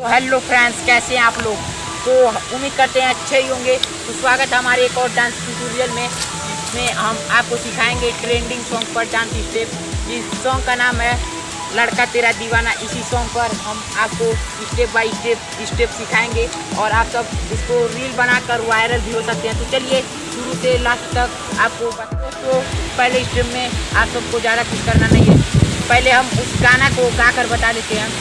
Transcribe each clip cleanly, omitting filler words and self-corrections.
Hello friends, कैसे हैं आप लोग। तो उम्मीद करते हैं अच्छे ही होंगे। तो स्वागत है हमारे एक और डांस ट्यूटोरियल में, जिसमें हम आपको सिखाएंगे ट्रेंडिंग सॉन्ग पर डांस स्टेप। इस सॉन्ग का नाम है लड़का तेरा दीवाना। इसी सॉन्ग पर हम आपको स्टेप बाय स्टेप सिखाएंगे और आप सब इसको रील बनाकर वायरल भी हो सकते हैं। तो चलिए शुरू से लास्ट तक आपको तो पहले स्टेप में आप सबको ज़्यादा कुछ करना नहीं है। पहले हम उस गाना को गाकर बता देते हैं।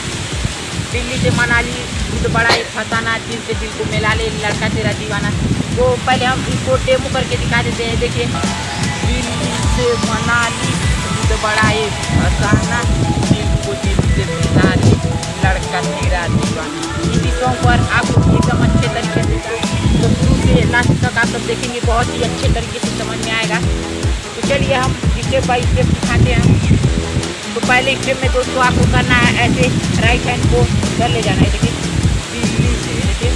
दिल्ली से मनाली दूध बड़ा एक फसाना, दिल से दिल को मिला ले लड़का तेरा दीवाना। तो पहले हम इसको डेमो करके दिखा देते हैं। देखिए, दिल्ली से मनाली दूध बड़ा एक फसाना, दिल को दिल से मिला ले लड़का तेरा दीवाना। इसी सॉन्ग पर आप एकदम अच्छे तरीके से तो शुरू से लास्ट तक आप सब देखेंगे, बहुत ही अच्छे तरीके से समझ में आएगा। तो चलिए हम स्टेप बाई स्टेप दिखाते हैं। तो पहले स्टेप में दोस्तों आपको करना है ऐसे राइट हैंड को कर ले जाना है। देखिए, दिल्ली से, देखिए,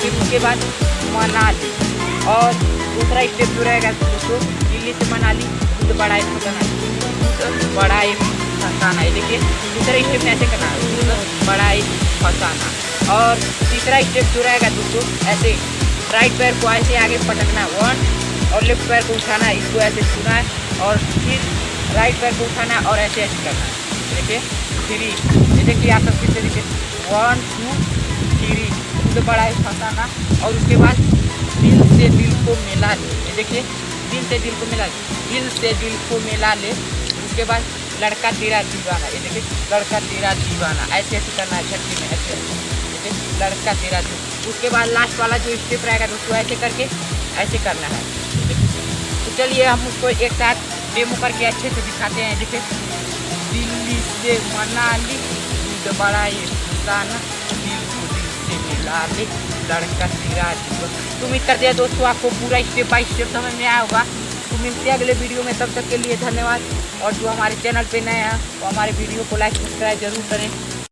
फिर उसके बाद मनाली। और दूसरा स्टेप जो रहेगा दोस्तों, दिल्ली से मनाली दूध बड़ा एक फसाना, दूध बड़ा एक फसाना है। देखिए, दूसरा स्टेप में ऐसे करना है, दूध बड़ा एक फसाना। और तीसरा स्टेप जो रहेगा दोस्तों, ऐसे राइट पैर को ऐसे आगे पटकना है, 1, और लेफ्ट पैर को उठाना है, इसको ऐसे छूना है, और फिर राइट पैर को उठाना और ऐसे ऐसे करना है। देखिए 3, ये देखिए आप सब फिर से देखिए 1 2 3, दूध बड़ा एक फसाना। और उसके बाद दिल से दिल को मिला ले। ये देखिए, दिल से दिल को मिला ले, दिल से दिल को मिला ले। उसके बाद लड़का तेरा दीवाना। ये देखिए, लड़का तेरा दीवाना, ऐसे ऐसे करना है छठी में, ऐसे देखिए, लड़का तेरा दीवाना। उसके बाद लास्ट वाला जो स्टेप रहेगा दोस्तों, ऐसे करके ऐसे करना है। तो चलिए हम उसको एक साथ डेमो करके अच्छे से दिखाते हैं। देखिए, दिल्ली से मनाली दूध बड़ा ये फसाना, दिल को दिल से मिला ले लड़का तेरा दीवाना। तो उम्मीद करते हैं दोस्तों आपको पूरा स्टेप बाय स्टेप समझ में आया होगा। तो मिलते हैं अगले वीडियो में, तब तक के लिए धन्यवाद। और जो हमारे चैनल पे नए हैं वो हमारे वीडियो को लाइक सब्सक्राइब जरूर करें।